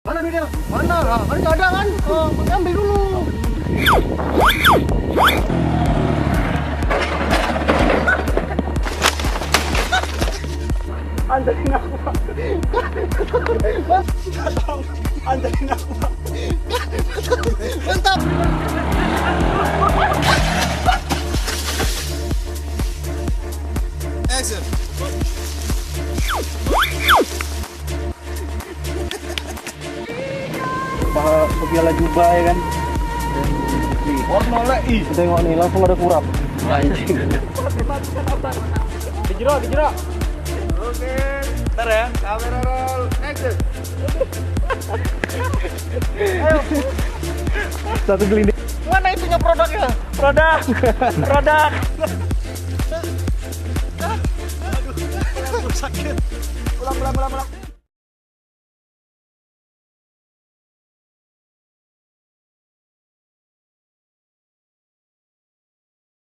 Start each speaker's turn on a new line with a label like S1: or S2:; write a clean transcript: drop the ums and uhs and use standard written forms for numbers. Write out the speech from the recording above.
S1: Mana duitnya? Mana? Kan nggak ada kan? Ambil dulu. Anterin aku, Pak. Anterin aku, Pak. Mantap. Action. Piala jubah ya kan. Warna lagi. Tengok nih langsung ada kurap. Anjing. Dijero. Oke. Ntar ya, kamera roll, action. Ayo. Satu gelinding. Mana itunya produknya? Produk. Aduh, sakit. Ulang.